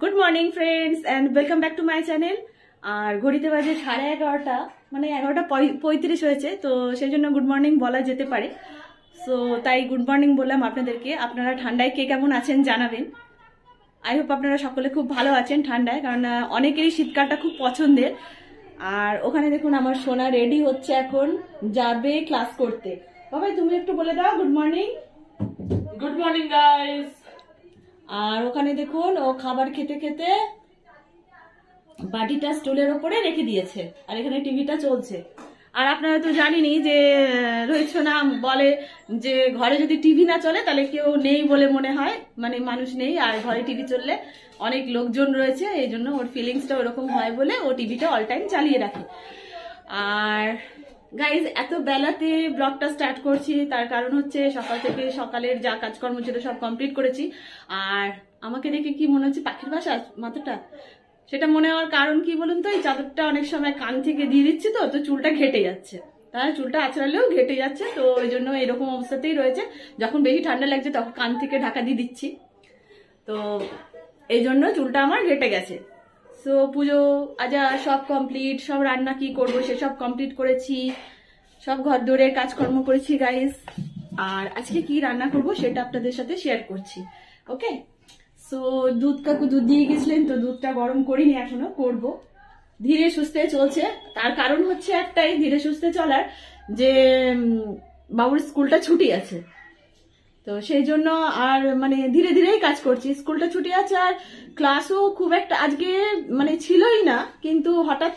Good morning friends and welcome back to my channel. আর ঘড়িতে বাজে 11:30, মানে 11:35 হয়েছে, তো সেই জন্য গুড মর্নিং বলা যেতে পারে। সো তাই গুড মর্নিং বললাম আপনাদেরকে। আপনারা ঠান্ডায় কে কেমন আছেন জানাবেন। আই হোপ আপনারা সকলে খুব ভালো আছেন ঠান্ডায়, কারণ অনেকেরই শীতকালটা খুব পছন্দের। আর ওখানে দেখুন আমার সোনা রেডি হচ্ছে, এখন যাবে ক্লাস করতে। বাবাই তুমি একটু বলে দাও good morning. Good morning guys. আর ওখানে দেখুন ও খাবার খেতে খেতে বাটিটা স্টুলের ওপরে রেখে দিয়েছে, আর এখানে টিভিটা চলছে। আর আপনারা তো জানেনই যে রোহিত সোনা বলে যে ঘরে যদি টিভি না চলে তাহলে কেউ নেই বলে মনে হয়, মানে মানুষ নেই। আর ঘরে টিভি চললে অনেক লোকজন রয়েছে, এই জন্য ওর ফিলিংসটা ওরকম হয় বলে ও টিভিটা অল টাইম চালিয়ে রাখে। আর গাইজ এত বেলাতে ব্লগটা স্টার্ট করছি, তার কারণ হচ্ছে সকাল থেকে সকালের যা কাজকর্ম ছিল সব কমপ্লিট করেছি। আর আমাকে দেখে কি মনে হচ্ছে পাখির বাসা মাথাটা, সেটা মনে হওয়ার কারণ কি বলুন তো, এই চাদরটা অনেক সময় কান থেকে দিয়ে দিচ্ছি, তো চুলটা ঘেটে যাচ্ছে। তাহলে চুলটা আছড়ালেও ঘেটে যাচ্ছে, তো ওই জন্য এরকম অবস্থাতেই রয়েছে। যখন বেশি ঠান্ডা লাগছে তখন কান থেকে ঢাকা দিয়ে দিচ্ছি, তো এই জন্য চুলটা আমার ঘেটে গেছে। সো পুজো আজা সব কমপ্লিট, সব রান্না কি করবো সেসব কমপ্লিট করেছি, সব ঘর দৌড়ের কাজকর্ম করেছি গাইস। আর আজকে কি রান্না করব সেটা আপনাদের সাথে শেয়ার করছি। ওকে, সো দুধ কাকু দুধ দিয়ে গেছিলেন, তো দুধটা গরম করিনি, এখনো করব। ধীরে সুস্থে চলছে, তার কারণ হচ্ছে একটাই ধীরে সুস্থে চলার, যে বাবুর স্কুলটা ছুটি আছে, তো সেই জন্য আর মানে ধীরে ধীরেই কাজ করছি। স্কুলটা ছুটি আছে আর ক্লাসও খুব একটা আজকে মানে ছিলই না, কিন্তু হঠাৎ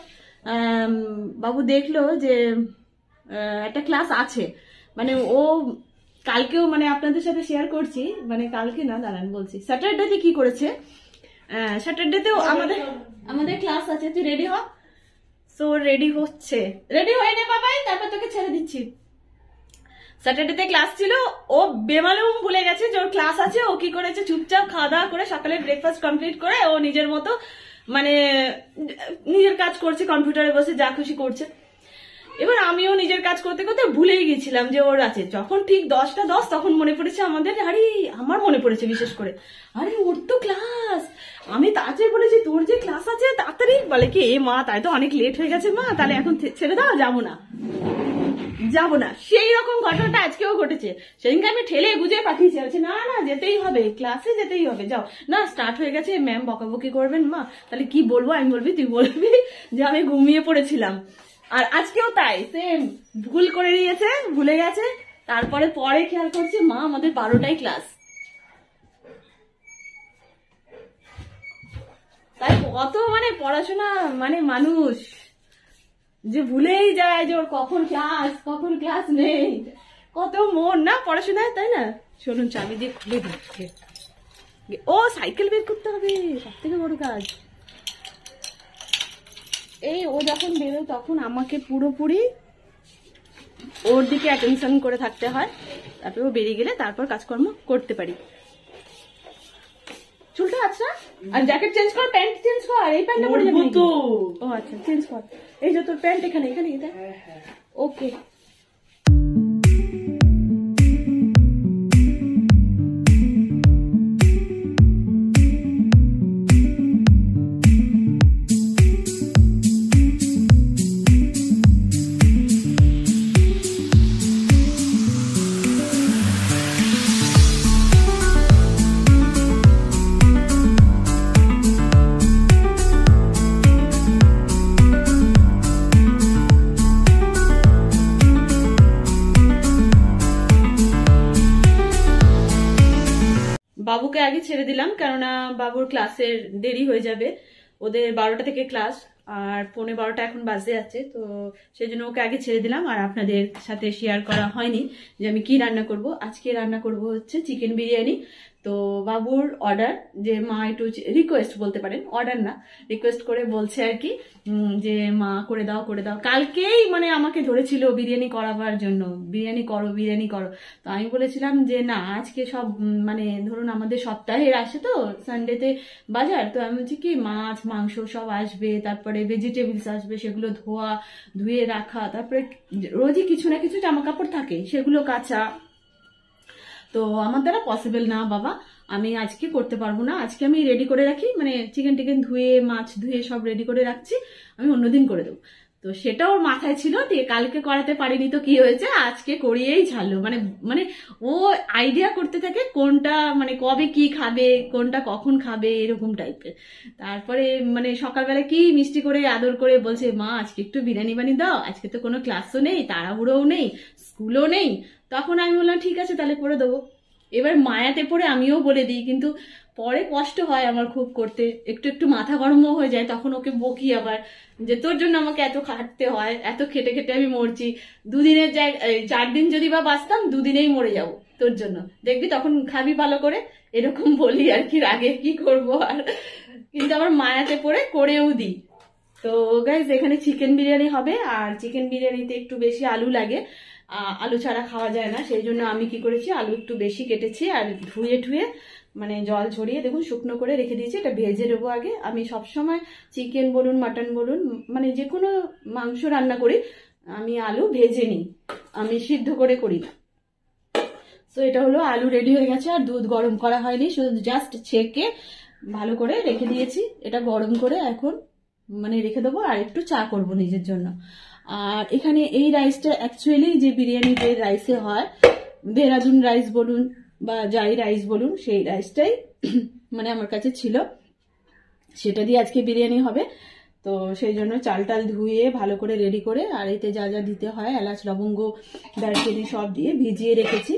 বাবু দেখলো যে একটা ক্লাস আছে, মানে ও কালকেও মানে আপনাদের সাথে শেয়ার করছি, মানে কালকে না দাঁড়ান বলছি, স্যাটারডেতে কি করেছে। স্যাটারডেতেও আমাদের ক্লাস আছে, তুই রেডি হ। সো রেডি হচ্ছে, রেডি হয়ে নে বাবাই, তারপর তোকে ছেড়ে দিচ্ছি। স্যাটারডেতে ক্লাস ছিল, ও বেমালুম ভুলে গেছে যে ওর ক্লাস আছে। ও কি করেছে, চুপচাপ খাওয়া দাওয়া করে সকালে ব্রেকফাস্ট কমপ্লিট করে ও নিজের মতো মানে নিজের কাজ করছে, কম্পিউটারে বসে যা খুশি করছে। এবার আমিও নিজের কাজ করতে করতে ভুলেই গেছিলাম যে ওর আছে। যখন ঠিক 10টা 10 তখন মনে পড়েছে আমাদের, আরে আমার মনে পড়েছে বিশেষ করে, আরে ওর তো ক্লাস। আমি তাড়াতাড়ি বলেছি তোর যে ক্লাস আছে তাড়াতাড়ি, বলে কি এ মা তাই তো অনেক লেট হয়ে গেছে মা, তাহলে এখন ছেড়ে দাও, যাবো না। সেই রকম ঘটনাটা আজকেও ঘটেছে। সেদিনকে আমি ঠেলে গুজে পাঠিয়েছি, বলছি না না যেতেই হবে, ক্লাসে যেতেই হবে, যাও না, স্টার্ট হয়ে গেছে, ম্যাম বকাবকি করবেন মা। তাহলে কি বলবো, আমি বলবি তুই বলবি যে আমি ঘুমিয়ে পড়েছিলাম। আর আজকেও তাই সেম ভুল করে দিয়েছে, ভুলে গেছে। তারপরে পরে খেয়াল করছে মা আমাদের 12টায় ক্লাস। তাই কত মানে পড়াশোনা, মানে মানুষ যে ভুলেই যায় যে ওর কখন ক্লাস নেই। কত মন না পড়াশোনায়, তাই না? চলুন চাবি দিয়ে খুলে দিচ্ছে। ও সাইকেল বের করতে হবে, সব থেকে বড় কাজ। এই ও যখন বেরোয় তখন আমাকে পুরোপুরি ওর দিকে অ্যাটেনশন করে থাকতে হয়, তারপরে ও বেরিয়ে গেলে তারপর কাজকর্ম করতে পারি। চুলটা আচ্ছা, আর জ্যাকেট চেঞ্জ কর, প্যান্ট চেঞ্জ কর, এই প্যান্টটা পরে যাবি তো। ও আচ্ছা চেঞ্জ কর, এই যে তোর প্যান্ট এখানে এটা। ওকে, বাবুকে আগে ছেড়ে দিলাম, কেননা বাবুর ক্লাসের দেরি হয়ে যাবে। ওদের 12টা থেকে ক্লাস, আর 11:45 এখন বাজে যাচ্ছে, তো সেই জন্য ওকে আগে ছেড়ে দিলাম। আর আপনাদের সাথে শেয়ার করা হয়নি যে আমি কি রান্না করব। আজকে রান্না করব হচ্ছে চিকেন বিরিয়ানি। তো বাবুর অর্ডার, যে মা একটু রিকোয়েস্ট বলতে পারেন, অর্ডার না, রিকোয়েস্ট করে বলছে আর কি, যে মা করে দাও। কালকেই মানে আমাকে ধরেছিল বিরিয়ানি করাবার জন্য, বিরিয়ানি করো। তো আমি বলেছিলাম যে না, আজকে সব মানে ধরুন আমাদের সপ্তাহের আসে তো সানডেতে বাজার, তো আমি বলছি কি মাছ মাংস সব আসবে, তারপরে ভেজিটেবলস আসবে, সেগুলো ধুয়ে রাখা, তারপরে রোজই কিছু না কিছু জামা কাপড় থাকে সেগুলো কাচা, তো আমার দ্বারা পসিবল না বাবা। আমি আজকে করতে পারবো না, আজকে আমি রেডি করে রাখি, মানে চিকেন টিকেন ধুয়ে মাছ ধুয়ে সব রেডি করে রাখছি, আমি অন্যদিন করে দেবো। তো সেটা ওর মাথায় ছিল, দিয়ে কালকে করাতে পারিনি তো কি হয়েছে, আজকে করিয়েই ছাড়লো। মানে মানে ও আইডিয়া করতে থাকে কোনটা মানে কবে কি খাবে, কোনটা কখন খাবে, এরকম টাইপের। তারপরে মানে সকালবেলা কি মিষ্টি করে আদর করে বলছে, মা আজকে একটু বিরিয়ানি বানিয়ে দাও, আজকে তো কোনো ক্লাসও নেই, তাড়াহুড়োও নেই, স্কুলও নেই। তখন আমি বললাম ঠিক আছে তাহলে করে দেবো। এবার মায়াতে পড়ে আমিও বলে দিই, কিন্তু পরে কষ্ট হয় আমার খুব করতে, একটু একটু মাথা গরমও হয়ে যায়, তখন ওকে বকি আবার যে তোর জন্য আমাকে এত খাটতে হয়, এত খেটে খেটে আমি মরছি, 2 দিনের জায়গায় 4 দিন যদি বা বাঁচতাম 2 দিনেই মরে যাবো তোর জন্য, দেখবি তখন খাবি ভালো করে, এরকম বলি আর কি, রাগে কি করবো আর। কিন্তু আবার মায়াতে পড়ে করেও দিই। তো গাইস এখানে চিকেন বিরিয়ানি হবে, আর চিকেন বিরিয়ানিতে একটু বেশি আলু লাগে, আলু ছাড়া খাওয়া যায় না, সেই জন্য আমি কি করেছি আলু একটু বেশি কেটেছি আর ধুয়ে ঠুয়ে মানে জল ছড়িয়ে দেখুন শুকনো করে রেখে দিয়েছি। এটা ভেজে নেবো আগে। আমি সবসময় চিকেন বলুন মাটন বলুন মানে যে কোনো মাংস রান্না করি আমি আলু ভেজে নিই, আমি সিদ্ধ করে করি না। তো এটা হলো আলু রেডি হয়ে গেছে, আর দুধ গরম করা হয়নি, শুধু জাস্ট ছেঁকে ভালো করে রেখে দিয়েছি। এটা গরম করে এখন মানে রেখে দেবো, আর একটু চা করব নিজের জন্য। আর এখানে এই রাইসটা অ্যাকচুয়ালি যে বিরিয়ানি যে রাইসে হয়, দেহরাদুন রাইস বলুন বা যাই রাইস বলুন, সেই রাইসটাই মানে আমার কাছে ছিল, সেটা দিয়ে আজকে বিরিয়ানি হবে। তো সেই জন্য চাল টাল ধুয়ে ভালো করে রেডি করে, আর এতে যা যা দিতে হয় এলাচ লবঙ্গ দারচিনি সব দিয়ে ভিজিয়ে রেখেছি,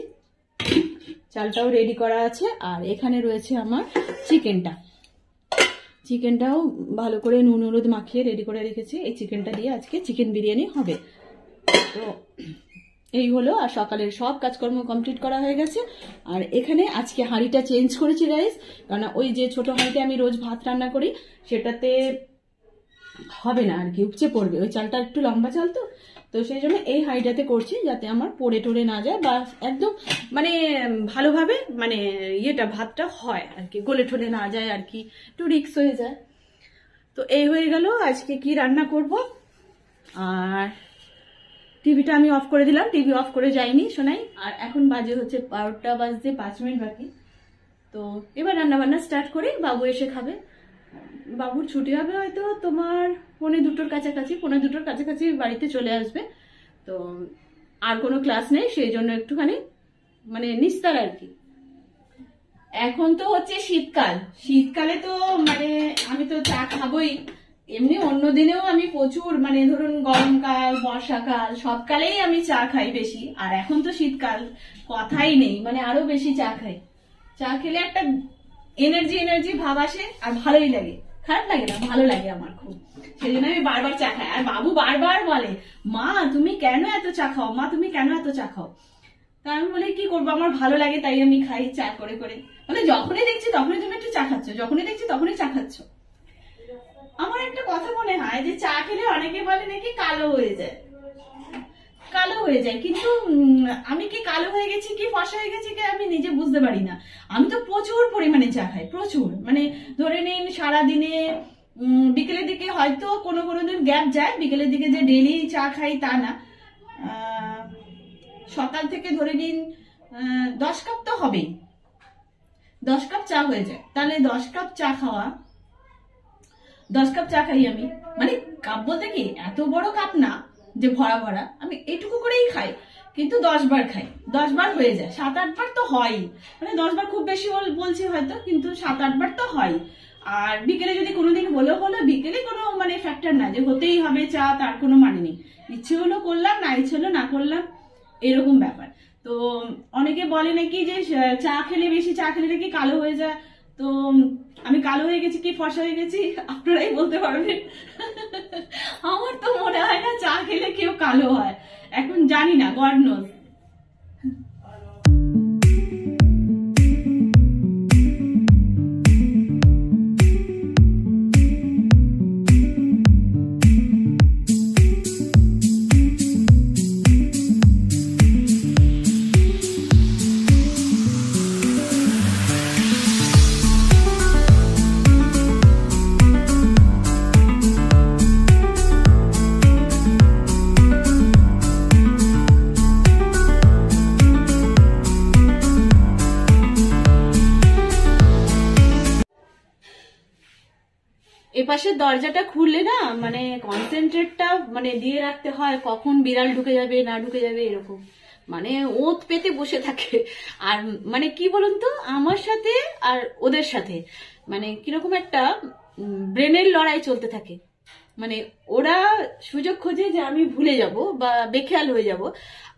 চালটাও রেডি করা আছে। আর এখানে রয়েছে আমার চিকেনটাও ভালো করে নুন হলুদ মাখিয়ে রেডি করে রেখেছি। এই চিকেনটা দিয়ে আজকে চিকেন বিরিয়ানি হবে। তো এই হলো, আর সকালের সব কাজকর্ম কমপ্লিট করা হয়ে গেছে। আর এখানে আজকে হাঁড়িটা চেঞ্জ করেছি গাইস, কারণ ওই যে ছোট হাঁড়িতে আমি রোজ ভাত রান্না করি সেটাতে হবে না আর কি, উপচে পড়বে, ওই চালটা একটু লম্বা চাল, তো সেই জন্য এই হাঁড়িটাতে করছি যাতে আমার পড়ে টড়ে না যায়, বা একদম মানে ভালোভাবে মানে ইয়েটা ভাতটা হয় আর কি, গলে ঠলে না যায় আর কি, একটু রিক্স হয়ে যায়। তো এই হয়ে গেল আজকে কি রান্না করব। আর টিভিটা আমি অফ করে দিলাম, টিভি অফ করে যাইনি শোনাই। আর এখন বাজে হচ্ছে 12টা বাজতে 5 মিনিট বাকি। তো এবার রান্না বান্না স্টার্ট করি, বাবু এসে খাবে। বাবুর ছুটি হবে হয়তো তোমার 1:45 কাছাকাছি, 1:45 কাছাকাছি বাড়িতে চলে আসবে। তো আর কোনো ক্লাস নেই, সেই জন্য একটুখানি মানে নিস্তার আর কি। এখন তো হচ্ছে শীতকাল, শীতকালে তো মানে আমি তো চা খাবোই, এমনি অন্য দিনেও আমি প্রচুর মানে ধরুন গরমকাল বর্ষাকাল সব কালেই আমি চা খাই বেশি, আর এখন তো শীতকাল কথাই নেই, মানে আরো বেশি চা খাই। চা খেলে একটা এনার্জি ভাব আসে, আর ভালোই লাগে, খারাপ লাগে না, ভালো লাগে আমার খুব, সেই জন্য আমি বারবার চা খাই। আর বাবু বারবার বলে, মা তুমি কেন এত চা খাও, মা তুমি কেন এত চা খাও। তা আমি বলি কি করবো, আমার ভালো লাগে তাই আমি খাই চা করে করে। মানে যখনই দেখছি তখনই তুমি একটু চা খাচ্ছ, যখনই দেখছি তখনই চা খাচ্ছ। আমার একটা কথা মনে হয় যে চা খেলে অনেকে বলে নাকি কালো হয়ে যায়, কিন্তু আমি কি কালো হয়ে গেছি কি ফর্সা হয়ে গেছি কি আমি নিজে বুঝতে পারি না। আমি তো প্রচুর পরিমাণে চা খাই, প্রচুর, মানে ধরে নিন সারাদিনে বিকেলের দিকে হয়তো কোনো দিন গ্যাপ যায়, বিকেলের দিকে যে ডেইলি চা খাই তা না, সকাল থেকে ধরে নিন 10 কাপ তো হবেই, 10 কাপ চা হয়ে যায়। তাহলে 10 কাপ চা খাওয়া, 10 কাপ চা খাই আমি, মানে কাপ বলতে কি এত বড় কাপ না যে ভরা ভরা, আমি এইটুকু করেই খাই, কিন্তু 10 বার খাই, 10 বার হয়ে যায়, 7-8 বার তো হয়, মানে 10 বার খুব বেশি বলছি হয়তো, কিন্তু 7-8 বার তো হয়। আর বিকেলে যদি কোনোদিন হলো বিকেলে কোনো মানে ফ্যাক্টর না যে হতেই হবে চা, তার কোনো মানে নেই, ইচ্ছে হলো করলাম, না ইচ্ছে হলো না করলাম, এরকম ব্যাপার। তো অনেকে বলে নাকি যে চা খেলে বেশি চা খেলে নাকি কালো হয়ে যায়, তো আমি কালো হয়ে গেছি কি ফর্সা হয়ে গেছি আপনারাই বলতে পারবেন। আমার তো মনে হয় না চা খেলে কেউ কালো হয়, এখন জানি না, গড নোজ। এপাশের দরজাটা খুললে না মানে কনসেন্ট্রেটটা মানে দিয়ে রাখতে হয়, কখন বিড়াল ঢুকে যাবে না ঢুকে যাবে এরকম, মানে ওত পেতে বসে থাকে। আর মানে কি বলুন তো, আমার সাথে আর ওদের সাথে মানে কিরকম একটা ব্রেনের লড়াই চলতে থাকে। মানে ওরা সুযোগ খোঁজে যে আমি ভুলে যাব বা বেখেয়াল হয়ে যাব,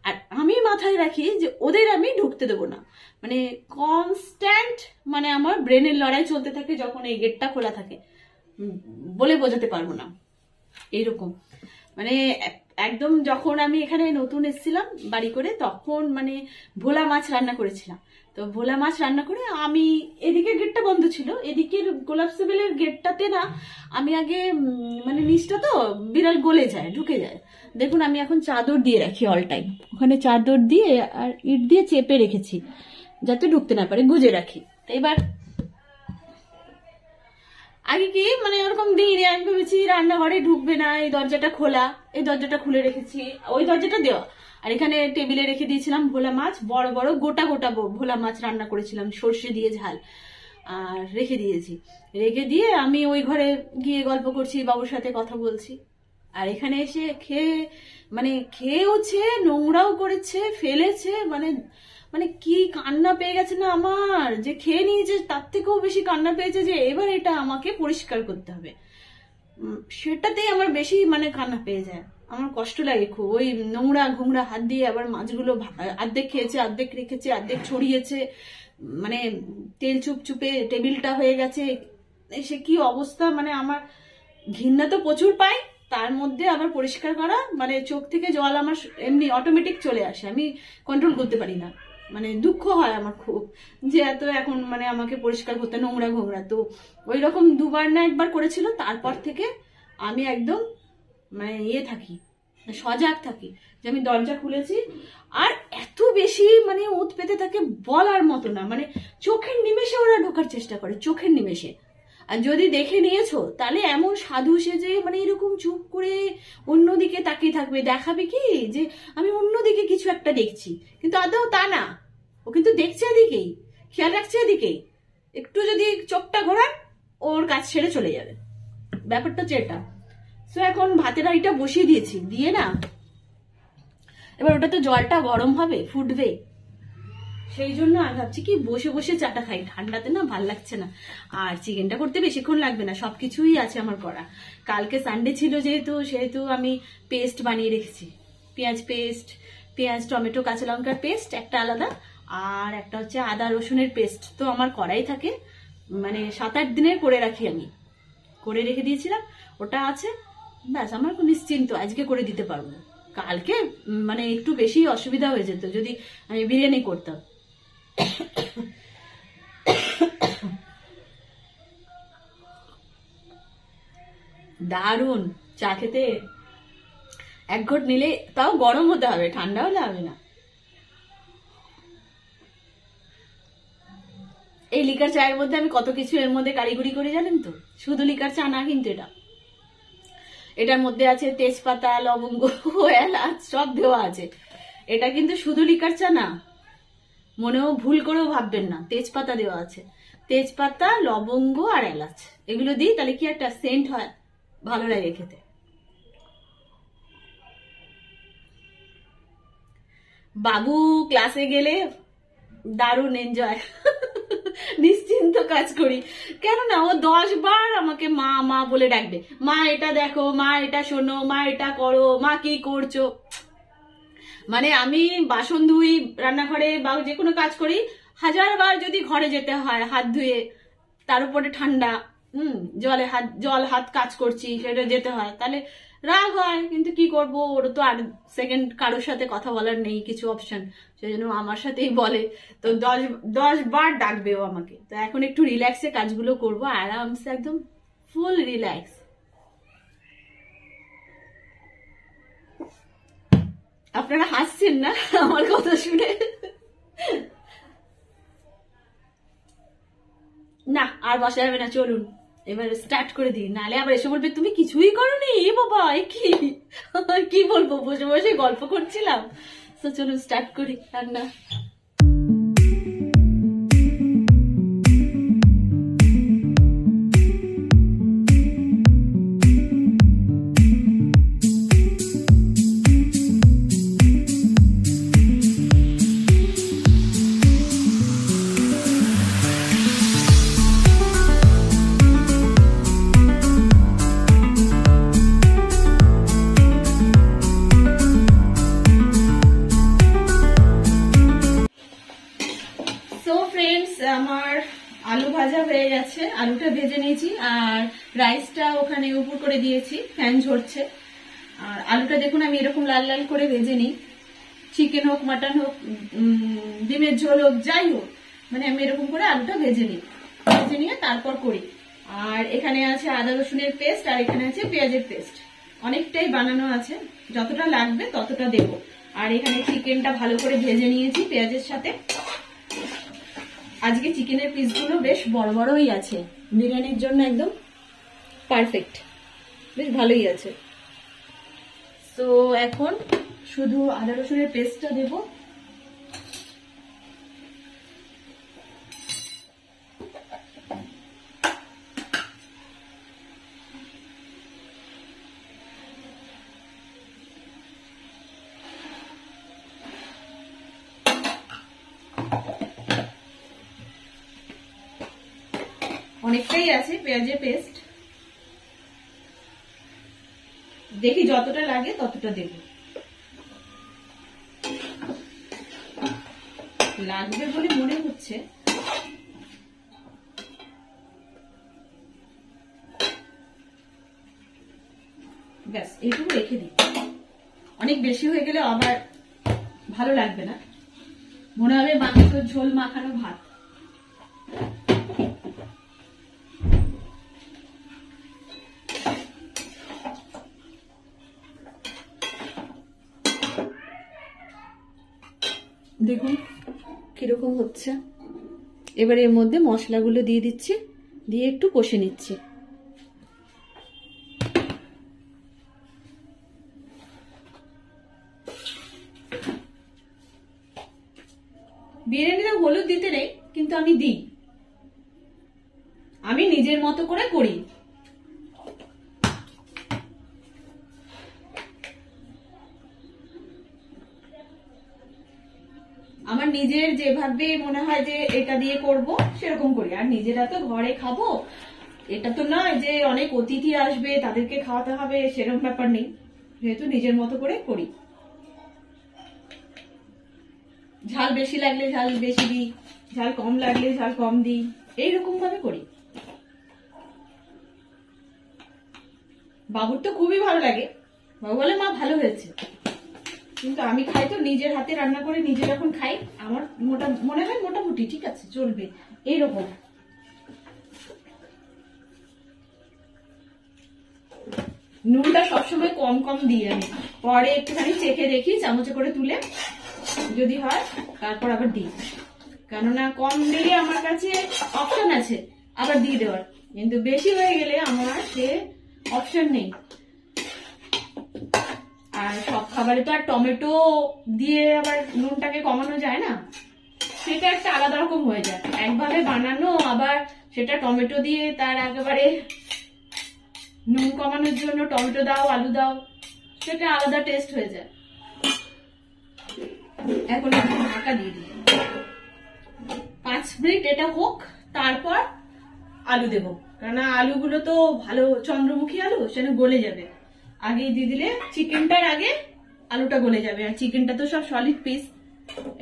আর আমি মাথায় রাখি যে ওদের আমি ঢুকতে দেবো না। মানে কনস্ট্যান্ট মানে আমার ব্রেনের লড়াই চলতে থাকে যখন এই গেটটা খোলা থাকে, বলে বোঝাতে পারবো না এইরকম। মানে একদম যখন আমি এখানে নতুন এসেছিলাম বাড়ি করে, তখন মানে ভোলা মাছ রান্না করেছিলাম। তো ভোলা মাছ রান্না করে আমি, এদিকে গেটটা বন্ধ ছিল, এদিকের গোলাপ সিভিলের গেটটাতে না আমি আগে মানে নিচটা তো বিড়াল গলে যায়, ঢুকে যায়। দেখুন আমি এখন চাদর দিয়ে রাখি অল টাইম, ওখানে চাদর দিয়ে আর ইট দিয়ে চেপে রেখেছি যাতে ঢুকতে না পারে, গুজে রাখি। এবার আগে কি মানে ওরকম দিইনি, আমি ভেবেছি রান্নাঘরে ঢুকবে না, এই দরজাটা খোলা, এই দরজাটা খুলে রেখেছি, ওই দরজাটা দেওয়া। আর এখানে টেবিলে রেখে দিয়েছিলাম ভোলা মাছ, বড় বড় গোটা গোটা ভোলা মাছ রান্না করেছিলাম সর্ষে দিয়ে ঝাল, আর রেখে দিয়েছি। রেখে দিয়ে আমি ওই ঘরে গিয়ে গল্প করছি, বাবুর সাথে কথা বলছি। আর এখানে এসে খেয়ে মানে খেয়েওছে, নোংরাও করেছে, ফেলেছে, মানে মানে কি কান্না পেয়ে গেছে না আমার, যে খেয়ে নিয়েছে তার থেকেও বেশি কান্না পেয়েছে যে এবার এটা আমাকে পরিষ্কার করতে হবে। সেটাতেই আমার বেশি মানে কান্না পেয়ে যায়, আমার কষ্ট লাগে খুব। ওই নোংরা ঘুংরা হাত দিয়ে আবার মাছগুলো অর্ধেক খেয়েছে, অর্ধেক রেখেছে, অর্ধেক ছড়িয়েছে, মানে তেল চুপচুপে টেবিলটা হয়ে গেছে, সে কি অবস্থা। মানে আমার ঘৃণা তো প্রচুর পাই, তার মধ্যে আবার পরিষ্কার করা, মানে চোখ থেকে জল আমার এমনি অটোমেটিক চলে আসে, আমি কন্ট্রোল করতে পারি না। মানে দুঃখ হয় আমার খুব যে এত এখন মানে আমাকে পরিষ্কার করতে, নোংরা ঘোংরা। তো ওই রকম দুবার না একবার করেছিল, তারপর থেকে আমি একদম মানে থাকি, সজাগ থাকি যে আমি দরজা খুলেছি। আর এত বেশি মানে ওত পেতে থাকে বলার মতো না, মানে চোখের নিমেষে ওরা ঢোকার চেষ্টা করে, চোখের নিমেষে। আর যদি দেখে নিয়েছো তাহলে এমন সাধু সেজে মানে এরকম চুপ করে অন্যদিকে তাকিয়ে থাকবে, দেখাবে কি যে আমি অন্যদিকে কিছু একটা দেখছি, কিন্তু আদৌ তা না, ও কিন্তু দেখছে এদিকেই, খেয়াল রাখছে এদিকেই। একটু যদি চোখটা ঘোরান ওর কাজ ছেড়ে চলে যাবে, ব্যাপারটা হচ্ছে এটা। তো এখন ভাতের হাঁড়িটা বসিয়ে দিয়েছি, দিয়ে না এবার ওটা তো জলটা গরম হবে, ফুটবে, সেই জন্য আমি ভাবছি কি বসে বসে চাটা খাই, ঠান্ডাতে না ভাল লাগছে না। আর চিকেনটা করতে বেশিক্ষণ লাগবে না, সবকিছুই আছে আমার করা। কালকে সানডে ছিল সেহেতু আমি পেস্ট বানিয়ে রেখেছি, পেঁয়াজ পেস্ট, পেঁয়াজ টমেটো কাঁচা লঙ্কার পেস্ট একটা আলাদা, আর একটা হচ্ছে আদা রসুনের পেস্ট। তো আমার করাই থাকে, মানে 7-8 দিনের করে রাখি, আমি করে রেখে দিয়েছিলাম, ওটা আছে। ব্যাস আমার নিশ্চিন্ত, আজকে করে দিতে পারবো। কালকে মানে একটু বেশি অসুবিধা হয়ে যেত যদি আমি বিরিয়ানি করতাম। দারুন চা খেতে, এক ঘট নিলে, তাও গরম হতে হবে, ঠান্ডা হলে হবে না। এই লিকার চায়ের মধ্যে আমি কত কিছু এর মধ্যে কারিগরি করে জানেন তো, শুধু লিকার চা না কিন্তু এটার মধ্যে আছে তেজপাতা, লবঙ্গ, এলাচ সব দেওয়া আছে। এটা কিন্তু শুধু লিকার চা না, মনেও ভুল করেও ভাববেন না, তেজপাতা দেওয়া আছে, তেজপাতা, লবঙ্গ আর এলাচ, এগুলো দিই তাহলে কি একটা সেন্ট হয়, ভালো লাগে খেতে। বাবু ক্লাসে গেলে দারুণ এনজয়, নিশ্চিন্ত কাজ করি, কেননা ও 10 বার আমাকে মা মা বলে ডাকবে, মা এটা দেখো, মা এটা শোনো, মা এটা করো, মা কি করছো। মানে আমি বাসন ধুই রান্নাঘরে বা যে কোনো কাজ করি, 1000 বার যদি ঘরে যেতে হয় হাত ধুয়ে, তার উপরে ঠান্ডা, জল হাত কাজ করছি, সেটা যেতে হয়, তাহলে রাগ হয়। কিন্তু কি করব, ওর তো আর সেকেন্ড কারোর সাথে কথা বলার নেই কিছু অপশন, সেই জন্য আমার সাথেই বলে। তো 10 বার ডাকবে ও আমাকে। তো এখন একটু রিল্যাক্সে কাজগুলো করবো, আরামসে, একদম ফুল রিল্যাক্স। আপনারা হাসছেন না আমার কথা শুনে? না আর বসা যাবে না, চলুন এবার স্টার্ট করে দিই, নালে আবার এসে বলবে তুমি কিছুই করোনি। এ বাবা, এ কি বলবো, বসে বসে গল্প করছিলাম। তো চলুন স্টার্ট করি রান্না। হয়ে গেছে, আলুটা ভেজে নিয়েছি আর রাইসটা ওখানে উপর করে দিয়েছি, ফ্যান ঝরছে। আর আলুটা দেখুন আমি এরকম লাল লাল করে ভেজে নিই, চিকেন হোক মাটন হোক ডিমের ঝোল হোক যাই হোক, মানে আমি এরকম করে আলুটা ভেজে নিই, ভেজে নিয়ে তারপর করি। আর এখানে আছে আদা রসুনের পেস্ট আর এখানে আছে পেঁয়াজের পেস্ট, অনেকটাই বানানো আছে, যতটা লাগবে ততটা দেবো। আর এখানে চিকেনটা ভালো করে ভেজে নিয়েছি পেঁয়াজের সাথে। আজকে চিকেনের পিসগুলো বেশ বড় বড়ই আছে, বিরিয়ানির জন্য একদম পারফেক্ট, বেশ ভালোই আছে। তো এখন শুধু আদা রসুনের পেস্টটা দেবো। অনেকটাই আছে পেঁয়াজের পেস্ট, দেখি যতটা লাগে ততটা দেব, লাগবে বলে মনে হচ্ছে। ব্যাস এইটুকু রেখে দিই, অনেক বেশি হয়ে গেলে আবার ভালো লাগবে না, মনে হবে মাংস ঝোল মাখানো ভাত। দেখুন কিরকম হচ্ছে। এবার এর মধ্যে মশলাগুলো দিয়ে দিচ্ছি, দিয়ে একটু কষে নিচ্ছি। বিরিয়ানিতে হলুদ দিতে নেই, কিন্তু আমি দিই, আমি নিজের মতো করে করি। আমার নিজের যেভাবে মনে হয় যে এটা দিয়ে করব সেরকম করি। আর নিজেরা তো ঘরে খাবো, এটা তো নয় যে অনেক অতিথি আসবে তাদেরকে খাওয়াতে হবে, সেরকম ব্যাপার নেই, যেহেতু নিজের মতো করে করি। ঝাল বেশি লাগলে ঝাল বেশি দিই, ঝাল কম লাগলে ঝাল কম দিই, এইরকম ভাবে করি। বাবুর তো খুবই ভালো লাগে, বাবু বলে মা ভালো হয়েছে, কিন্তু আমি খাই তো নিজের হাতে রান্না করে নিজে যখন খাই আমার মনে হয় মোটামুটি ঠিক আছে, চলবে, এইরকম। নুনটা সবসময় কম কম দিই আমি, পরে একটুখানি চেখে দেখি চামচে করে তুলে, যদি হয় তারপর আবার দিই, কেননা কম দিলে আমার কাছে অপশন আছে আবার দিয়ে দেওয়ার, কিন্তু বেশি হয়ে গেলে আমার সে অপশন নেই। আর সব খাবারে তো আর টমেটো দিয়ে আবার নুনটাকে কমানো যায় না, সেটা একটা আলাদা রকম হয়ে যায়। একভাবে বানানো আবার সেটা টমেটো দিয়ে তার একেবারে নুন কমানোর জন্য টমেটো দাও আলু দাও, সেটা আলাদা টেস্ট হয়ে যায়। এখন একটু ঢাকা দিয়ে দিই, 5 মিনিট এটা হোক, তারপর আলু দেবো, কেননা আলুগুলো তো ভালো চন্দ্রমুখী আলু, সেটা গলে যাবে। আগে দিয়ে দিলে চিকেনটার আগে আলুটা গলে যাবে, আর চিকেনটা তো সব সলিড পিস।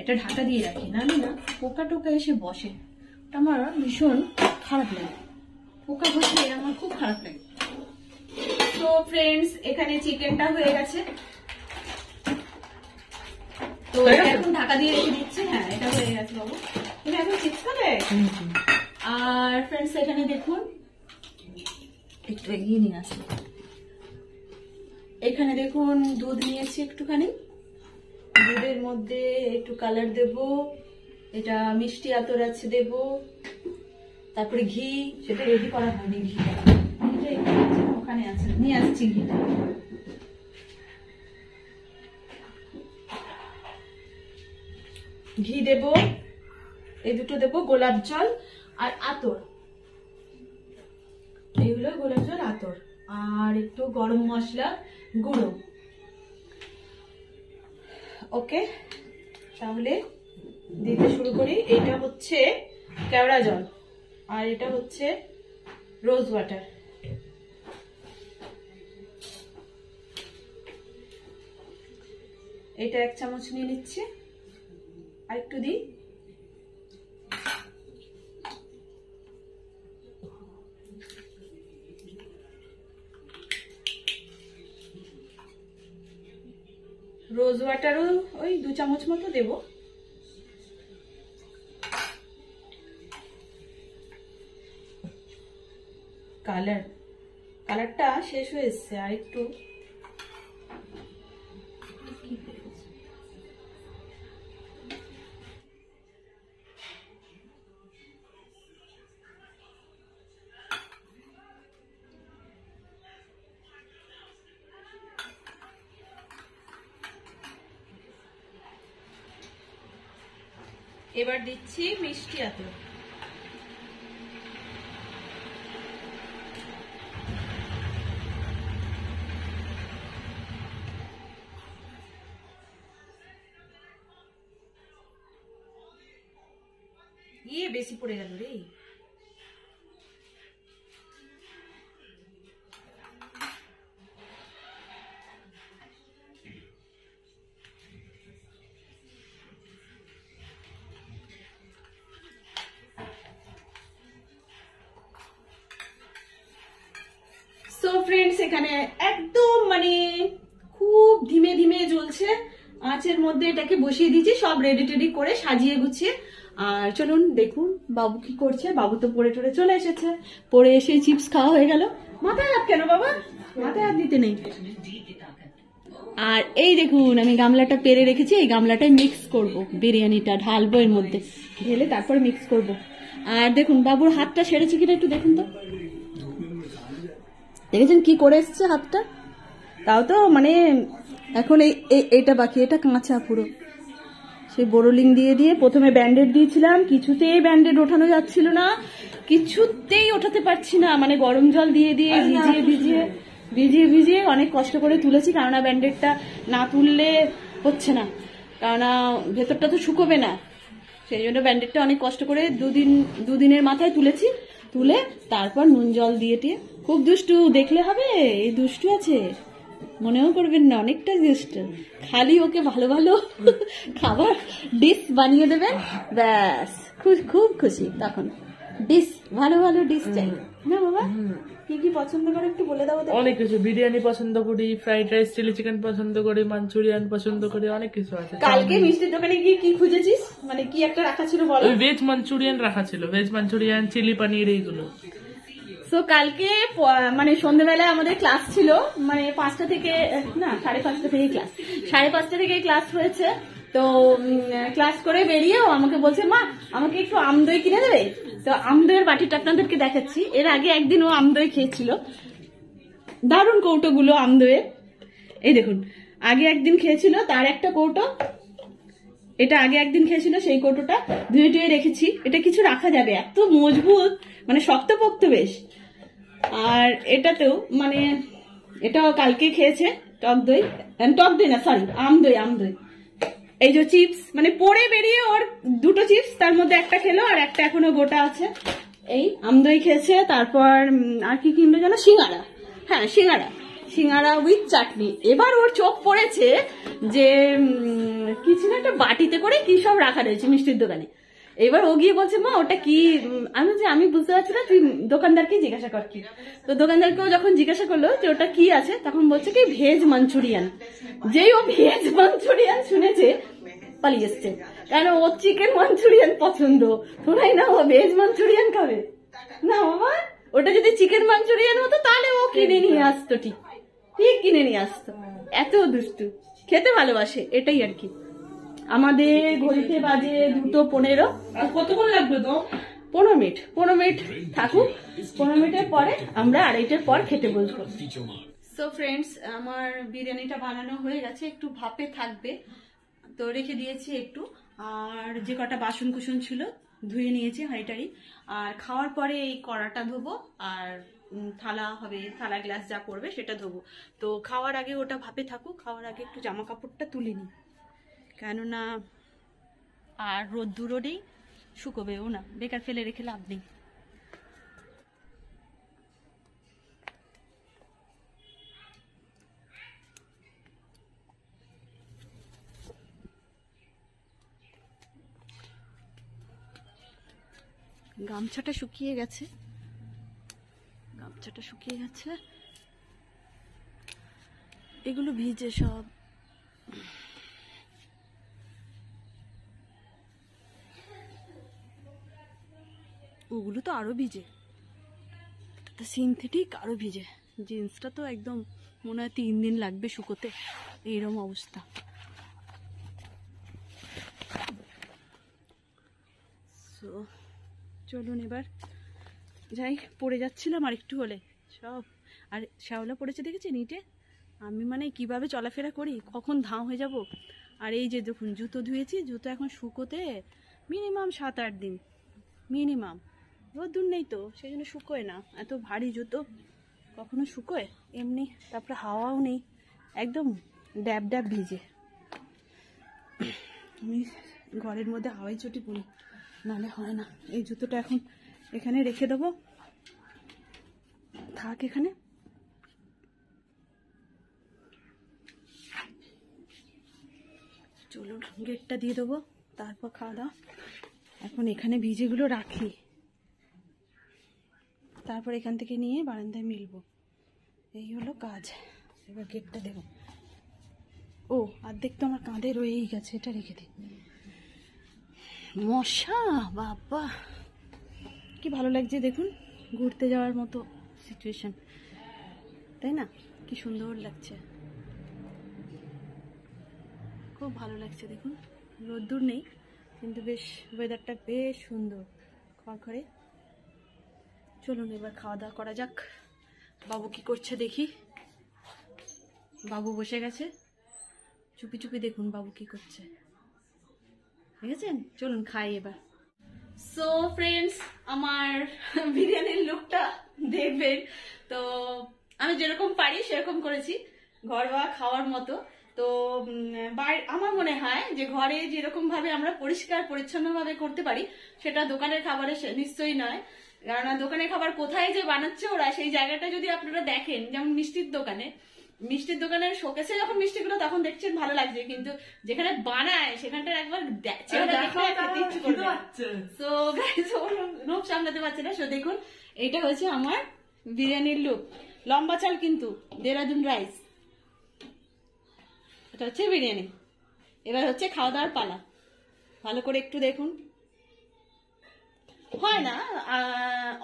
এটা ঢাকা দিয়ে রাখি, না পোকা টোকা এসে বসে, ওটা আমার ভীষণ খারাপ লাগে, পোকা বসে আমার খুব খারাপ লাগে। তো ফ্রেন্ডস, এখানে চিকেনটা হয়ে গেছে, তো এখন ঢাকা দিয়ে রেখে দিচ্ছি। হ্যাঁ, এটা হয়ে গেছে বাবু, তুমি এখন চিপস খাবে। আর ফ্রেন্ডস এখানে দেখুন, একটু এগিয়ে নিয়ে আসি, এখানে দেখুন দুধ নিয়েছি একটুখানি, দুধের মধ্যে একটু কালার দেব, এটা মিষ্টি আতর আছে দেব, তারপরে ঘি, সেটা রেডি করা হয়নি, ঘিটা ওখানে আছে, নিয়ে আসছি ঘিটা। ঘি দেব, এই দুটো দেব, গোলাপ জল আর আতর, এইগুলো গোলাপ জল আতর, আর একটু গরম মশলা গুঁড়ো। ওকে, তাহলে দিতে শুরু করি। এটা হচ্ছে কেওড়া জল আর এটা হচ্ছে রোজ ওয়াটার। এটা 1 চামচ নিয়ে নিচ্ছে, আর একটু দিই। রোজ ওয়াটারও ওই 2 চামচ মতো দেব। কালারটা শেষ হয়ে এসছে, আর একটু এবার দিচ্ছি মিষ্টি আতর। বেশি পড়ে গেল রে। সো ফ্রেন্ডস, এখানে একদম মানে খুব ধীমে ধীমে জ্বলছে আঁচের মধ্যে এটাকে বসিয়ে দিয়েছি, সব রেডি টেডি করে সাজিয়ে গুছিয়ে। আর চলুন দেখুন বাবু কি করছে। বাবু তো পড়ে টড়ে চলে এসেছে, পড়ে এসে চিপস খাওয়া হয়ে গেল। মাথায় হাত কেন বাবা? মাথায় হাত দিতে নেই। আর এই দেখুন আমি গামলাটা পেরে রেখেছি, এই গামলাটায় মিক্স করব, বিরিয়ানিটা ঢালবো এর মধ্যে, ঢেলে তারপর মিক্স করব। আর দেখুন বাবুর হাতটা সেরেছে কিনা একটু দেখুন তো, দেখেছেন কি করে এসছে হাতটা? তাও তো মানে এখন এইটা বাকি, এটা কাঁচা পুরো। সেই বোরোলিং দিয়ে দিয়ে প্রথমে ব্যান্ডেড দিয়েছিলাম, কিছুতেই ব্যান্ডেড ওঠানো যাচ্ছিল না, কিছুতেই ওঠাতে পারছি না। মানে গরম জল দিয়ে দিয়ে ভিজিয়ে ভিজিয়ে ভিজিয়ে ভিজিয়ে অনেক কষ্ট করে তুলেছি, কেননা ব্যান্ডেডটা না তুললে হচ্ছে না, কেননা ভেতরটা তো শুকোবে না। সেই জন্য ব্যান্ডেডটা অনেক কষ্ট করে দুদিনের মাথায় তুলেছি, তুলে তারপর নুন জল দিয়ে দিয়ে। খুব দুষ্টু, দেখলে হবে এই দুষ্টু আছে, মনেও করবেন না, অনেকটা দুষ্টু। খালি ওকে ভালো ভালো খাবার ডিশ বানিয়ে দেবেন, ব্যাস খুব খুশি। তখন ডিশ ভালো ভালো ডিশ চাই না বাবা? কি কি পছন্দ করে একটু বলে দাও। অনেক কিছু, বিরিয়ানি পছন্দ করি, ফ্রাইড রাইস, চিলি চিকেন পছন্দ করি, মাঞ্চুরিয়ান পছন্দ করি, অনেক কিছু আছে। কালকে মিষ্টির দোকানে গিয়ে কি খুঁজেছিস? মানে কি একটা রাখা ছিল বলো? ভেজ মাঞ্চুরিয়ান রাখা ছিল, ভেজ মাঞ্চুরিয়ান, চিলি পনির, এইগুলো। সো কালকে মানে সন্ধ্যাবেলায় আমাদের ক্লাস ছিল, মানে 5টা থেকে না 5:30 থেকে ক্লাস, 5:30 থেকে ক্লাস হয়েছে। তো ক্লাস করে বেরিয়েও আমাকে বলছে, মা আমাকে একটু আমদই কিনে দেবে? তো আমদইয়ের বাটিটা আপনাদেরকে দেখাচ্ছি। এর আগে একদিন ও আমদই খেয়েছিল, দারুণ কৌটোগুলো আমদইয়ের। এই দেখুন, আগে একদিন খেয়েছিল তার একটা কৌটো, এটা আগে একদিন খেয়েছিল সেই কৌটোটা ধুয়ে টুয়ে রেখেছি। এটা কিছু রাখা যাবে, এত মজবুত, মানে শক্তপোক্ত বেশ। আর এটাতেও মানে এটাও কালকে খেয়েছে টক দই না সরি আমদই। এই যে চিপস, মানে পড়ে বেরিয়ে ওর 2টো চিপস, তার মধ্যে একটা খেলো আর একটা এখনো গোটা আছে। এই আমদই খেয়েছে। তারপর আর কি কিনলো যেন, সিঙ্গারা। হ্যাঁ সিঙ্গারা উইথ চাটনি। এবার ওর চোখ পড়েছে যে কিছু না একটা বাটিতে করে কি সব রাখা রয়েছে মিষ্টির দোকানে। এবার ও গিয়ে বলছে, মা ওটা কি? আমি বুঝতে পারছি না, তুই দোকানদারকে জিজ্ঞাসা কর কি। তো দোকানদারকেও যখন জিজ্ঞাসা করলো যে ওটা কি আছে, তখন বলছে কি ভেজ মাঞ্চুরিয়ান। যেই ও ভেজ মাঞ্চুরিয়ান শুনেছে পালিয়ে এসছে, কারণ ও চিকেন মাঞ্চুরিয়ান পছন্দ, তোরাই না ও ভেজ মাঞ্চুরিয়ান খাবে না বাবা। ওটা যদি চিকেন মাঞ্চুরিয়ান হতো তাহলে ও কিনে নিয়ে আসতো, ঠিক কিনে নিয়ে আসতো। এত দুষ্টু, খেতে ভালোবাসে, এটাই আর কি। আমাদের ঘড়িতে বাজে 2:15। কতক্ষণ লাগবে তো? 15 মিনিট থাকুক, 15 মিনিটের পরে আমরা 2:30টার পর খেতে বসবো। সো ফ্রেন্ডস, আমার বিরিয়ানিটা বানানো হয়ে গেছে, একটু ভাপে থাকবে তো রেখে দিয়েছি একটু। আর যে কটা বাসন কুসন ছিল ধুয়ে নিয়েছি, হাঁড়িটাড়ি। আর খাওয়ার পরে এই কড়াটা ধোবো, আর থালা গ্লাস যা পড়বে সেটা ধোবো। তো খাওয়ার আগে ওটা ভাপে থাকুক, খাওয়ার আগে একটু জামা কাপড়টা তুলে নিই, কেননা আর রোদ্দুরও নেই, শুকোবেও না, বেকার ফেলে রেখে লাভ নেই। গামছাটা শুকিয়ে গেছে, এগুলো ভিজে সব। ওগুলো তো আরো ভিজে, সিনথেটিক আরো ভিজে। জিন্সটা তো একদম মনে হয় 3 দিন লাগবে শুকোতে, এইরকম অবস্থা। সো চলুন এবার যাই। পড়ে যাচ্ছিলাম আর একটু হলে সব, আর শ্যাওলা পড়েছে দেখেছেন ইটে। আমি মানে কিভাবে চলাফেরা করি, কখন ধাঁ হয়ে যাব। আর এই যে দেখুন জুতো ধুয়েছি, জুতো এখন শুকোতে মিনিমাম 7-8 দিন মিনিমাম। রোদ্দুর নেই তো সেই জন্য শুকোয় না, এত ভারী জুতো কখনো শুকোয় এমনি। তারপরে হাওয়াও নেই, একদম ড্যাব ড্যাব ভিজে। আমি ঘরের মধ্যে হাওয়াই চটি পরি, নালে হয় না। এই জুতোটা এখন এখানে রেখে দেবো, থাক এখানে। চলুন গেটটা দিয়ে দেবো, তারপর খাওয়া দাওয়া। এখন এখানে ভিজেগুলো রাখি, তারপর এখান থেকে নিয়ে বারান্দায় মিলবো। এই হলো কাজ। এবার গেটটা দেবো। ও অর্ধেক তো আমার কাঁধে রয়েই গেছে, এটা রেখে দিই। মশা বাবা কি ভালো লাগছে দেখুন, ঘুরতে যাওয়ার মতো সিচুয়েশন, তাই না? কি সুন্দর লাগছে, খুব ভালো লাগছে দেখুন। রোদ্দুর নেই কিন্তু বেশ ওয়েদারটা বেশ সুন্দর খড়খড়ে। চলুন এবার খাওয়া দাওয়া করা যাক। বাবু কি করছে দেখি। বাবু বসে গেছে, চুপি চুপি দেখুন বাবু কি করছে, দেখেছেন? চলুন খাই এবার। সো ফ্রেন্ডস, আমার বিরিয়ানির লুকটা দেখবেন তো। আমি যেরকম পারি সেরকম করেছি, ঘরোয়া খাওয়ার মতো। তো আমার মনে হয় যে ঘরে যেরকম ভাবে আমরা পরিষ্কার পরিচ্ছন্ন ভাবে করতে পারি, সেটা দোকানের খাবারে নিশ্চয়ই নয়। কেননা দোকানের খাবার কোথায় যে বানাচ্ছে ওরা, সেই জায়গাটা যদি আপনারা দেখেন, যেমন মিষ্টির দোকানের শোকেসে যখন মিষ্টিগুলো তখন দেখছেন ভালো লাগছে, কিন্তু যেখানে বানায় সেখানটার একবার সো গাইস রূপ সামলাতে পারছে না। সো দেখুন এইটা হচ্ছে আমার বিরিয়ানির লুক। লম্বা চাল কিন্তু, দেরাদুন রাইস, এটা হচ্ছে বিরিয়ানি। এবার হচ্ছে খাওয়া দাওয়ার পালা, ভালো করে একটু দেখুন। হয় না,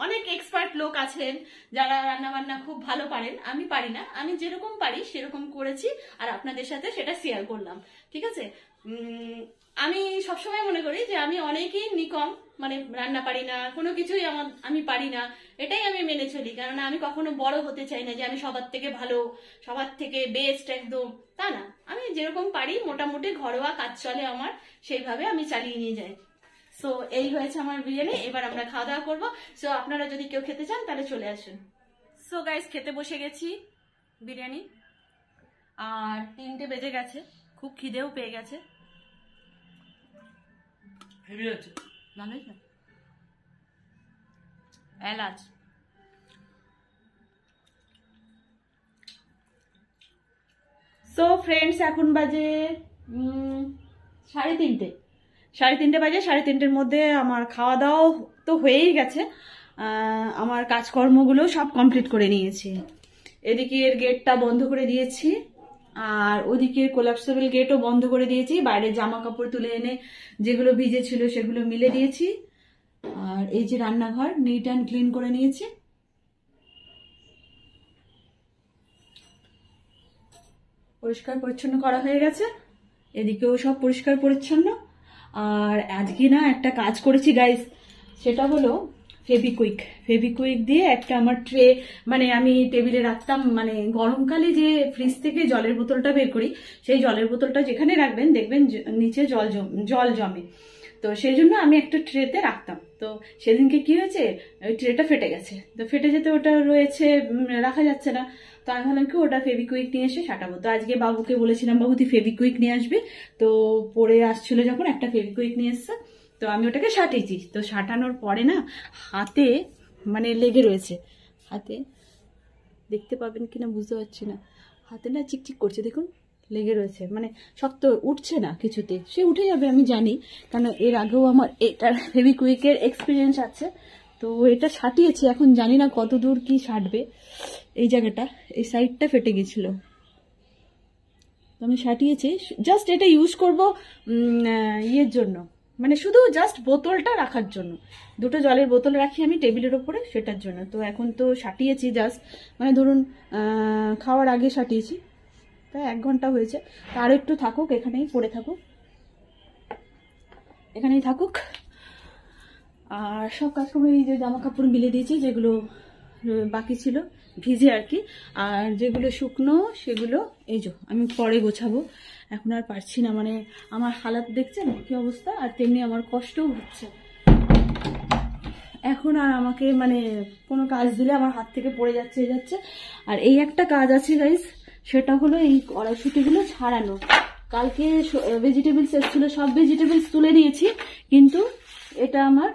অনেক এক্সপার্ট লোক আছেন যারা রান্না বান্না খুব ভালো পারেন, আমি পারি না। আমি যেরকম পারি সেরকম করেছি আর আপনাদের সাথে সেটা শেয়ার করলাম, ঠিক আছে? আমি সবসময় মনে করি যে আমি অনেকই নিকম, মানে রান্না পারি না, কোনো কিছুই আমি পারি না, এটাই আমি মেনে চলি। কারণ আমি কখনো বড় হতে চাই না যে আমি সবার থেকে ভালো, সবার থেকে বেস্ট একদম, তা না। আমি যেরকম পারি মোটামুটি ঘরোয়া কাজ চলে আমার, সেইভাবে আমি চালিয়ে নিয়ে যাই। সো এই হয়েছে আমার বিরিয়ানি। এবার আমরা খাওয়া দাওয়া করবো। সো আপনারা যদি কেউ খেতে চান তাহলে চলে আসুন। সো গাইস খেতে বসে গেছি বিরিয়ানি, আর 3টে বেজে গেছে, খুব খিদেও পেয়ে গেছে। হেভি আছে, ভালো হয়েছে, এলাচ। সো ফ্রেন্ডস এখন বাজে 3:30। 3:30 বাজে। 3:30-র মধ্যে আমার খাওয়া দাওয়া তো হয়েই গেছে, আমার কাজকর্মগুলো সব কমপ্লিট করে নিয়েছি। এদিকের গেটটা বন্ধ করে দিয়েছি, আর ওদিকের কোলাপসেবল গেটও বন্ধ করে দিয়েছি। বাইরে জামা কাপড় তুলে এনে যেগুলো ভিজে ছিল সেগুলো মিলে দিয়েছি। আর এই যে রান্নাঘর নিট অ্যান্ড ক্লিন করে নিয়েছি। পরিষ্কার পরিচ্ছন্ন করা হয়ে গেছে, এদিকেও সব পরিষ্কার পরিচ্ছন্ন। আর আজকে না একটা কাজ করেছি গাইস, সেটা হলো ফেভিকুইক দিয়ে একটা আমার ট্রে, মানে আমি টেবিলে রাখতাম, মানে গরমকালে যে ফ্রিজ থেকে জলের বোতলটা বের করি, সেই জলের বোতলটা যেখানে রাখবেন দেখবেন নিচে জল জমে। তো সেই জন্য আমি একটা ট্রেতে রাখতাম। তো সেদিনকে কি হয়েছে, ওই ট্রেটা ফেটে গেছে। তো ফেটে যেতে ওটা রয়েছে, রাখা যাচ্ছে না। তো আমি ভাবলাম কি ওটা ফেভিকুইক নিয়ে এসে সাঁটাবো। তো আজকে বাবুকে বলেছিলাম, বাবু তুই ফেভিকুইক নিয়ে আসবি। তো পরে আসছিল যখন একটা ফেভিকুইক নিয়ে এসছে, তো আমি ওটাকে সাটিয়েছি। তো সাটানোর পরে না হাতে মানে লেগে রয়েছে, হাতে দেখতে পাবেন কিনা বুঝতে পারছি না, হাতে না চিকচিক করছে দেখুন, লেগে রয়েছে, মানে শক্ত, উঠছে না কিছুতে। সে উঠে যাবে আমি জানি, কারণ এর আগেও আমার এটার ফেভিকুইকের এক্সপিরিয়েন্স আছে। তো এটা সাটিয়েছি, এখন জানি না কত দূর কি সাটবে। এই জায়গাটা, এই সাইডটা ফেটে গেছিল, আমি সাটিয়েছি। জাস্ট এটা ইউজ করব ইয়ের জন্য, মানে শুধু জাস্ট বোতলটা রাখার জন্য, দুটো জলের বোতল রাখি আমি টেবিলের ওপরে, সেটার জন্য। তো এখন তো সাটিয়েছি জাস্ট, মানে ধরুন খাওয়ার আগে সাটিয়েছি, তাই 1 ঘন্টা হয়েছে। তো আরও একটু থাকুক, এখানেই পড়ে থাকুক, এখানেই থাকুক। আর সব কাজকর্ম, এই যে জামা কাপড় মিলে দিয়েছি যেগুলো বাকি ছিল ভিজে আর কি, আর যেগুলো শুকনো সেগুলো এই যে আমি পরে গোছাবো, এখন আর পারছি না। মানে আমার হালাত দেখছেন কি অবস্থা, আর তেমনি আমার কষ্টও হচ্ছে। এখন আর আমাকে মানে কোনো কাজ দিলে আমার হাত থেকে পড়ে যাচ্ছে যাচ্ছে। আর এই একটা কাজ আছে গাইস, সেটা হলো এই কড়াইশুটিগুলো ছাড়ানো। কালকে ভেজিটেবলস এসেছিল, সব ভেজিটেবলস তুলে নিয়েছি, কিন্তু এটা আমার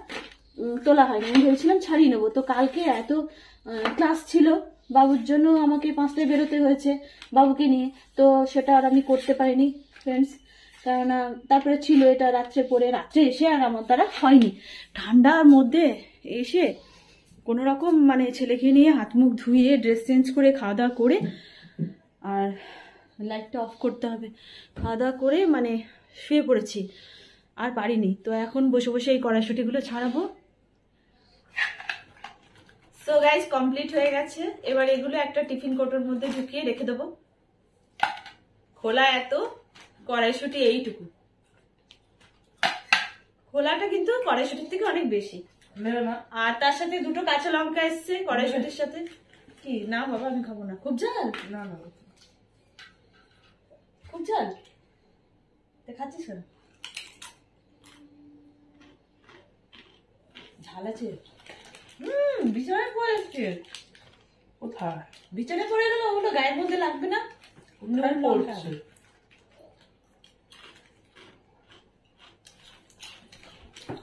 তোলা হয়নি। আমি ভেবেছিলাম ছাড়িয়ে নেবো। তো কালকে এত ক্লাস ছিল, বাবুর জন্য আমাকে 5টায় বেরোতে হয়েছে বাবুকে নিয়ে, তো সেটা আর আমি করতে পারিনি ফ্রেন্ডস। কেননা তারপরে ছিল এটা রাত্রে পরে, রাত্রে এসে আর আমার দ্বারা হয়নি। ঠান্ডার মধ্যে এসে কোনো রকম মানে ছেলেকে নিয়ে হাত মুখ ধুয়ে ড্রেস চেঞ্জ করে খাওয়া দাওয়া করে, আর লাইটটা অফ করতে হবে, খাওয়া দাওয়া করে মানে শুয়ে পড়েছি, আর পারিনি। তো এখন বসে বসে এই কড়াইশুটিগুলো ছাড়াবো। সো গাইজ কমপ্লিট হয়ে গেছে। এবার এগুলো একটা টিফিন কোটোর মধ্যে ঢুকিয়ে রেখে দেবো। খোলা এত, কড়াইশুটি এইটুকু। খোলাটা কিন্তু কড়াইশুটির থেকে অনেক বেশি। আর তার সাথে 2টো কাঁচা লঙ্কা এসছে কড়াইশুটির সাথে। কি না বাবা, আমি খাবো না। খুব ঝাল? না না, খুব ঝাল খাচ্ছিস কেন? ঝাল আছে। বিছানায় পড়ে এসছে। কোথায় বিছানায় পড়ে গেল, ওগুলো গায়ের মধ্যে লাগবে না? পড়ছে?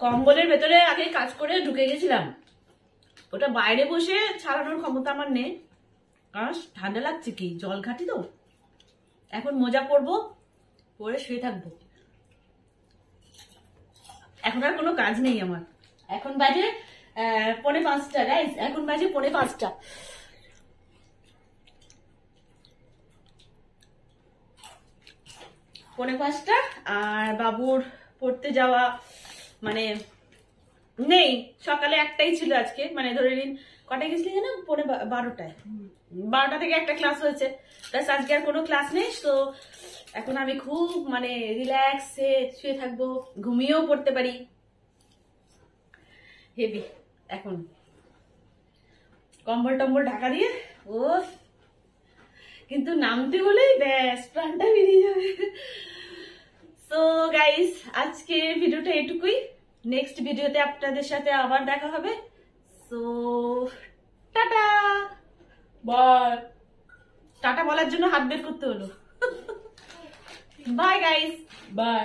কম্বলের ভেতরে আগে কাজ করে ঢুকে গেছিলাম, ওটা বাইরে বসে ছাড়ানোর ক্ষমতা আমার নেই, কারণ ঠান্ডা লাগছে, কি জল ঘাটি তো। এখন মোজা পরবো, পরে শুয়ে থাকবো। এখন আর কোনো কাজ নেই আমার। এখন বাজে 4:45 গাইস, এখন বাজে 4:45। পৌনে 5টা। আর বাবুর পড়তে যাওয়া মানে নেই, সকালে একটাই ছিল আজকে, মানে ধরে নিন কটায় গেছিলি জানো? 12টায়। 12টা থেকে একটা ক্লাস হয়েছে, প্লাস আজকে আর কোনো ক্লাস নেই। তো এখন আমি খুব মানে রিল্যাক্সে শুয়ে থাকবো, ঘুমিয়েও পড়তে পারি। হেভি এখন কম্বল টম্বল ঢাকা দিয়ে। ও কিন্তু নামতে হলেই ব্যাস প্রাণটা বেরিয়ে যাবে। সো গাইস, আজকে ভিডিওটা এটুকুই। নেক্সট ভিডিওতে আপনাদের সাথে আবার দেখা হবে। So tata bye. টাটা বলার জন্য হাত বের করতে হলো। Bye guys. বাই।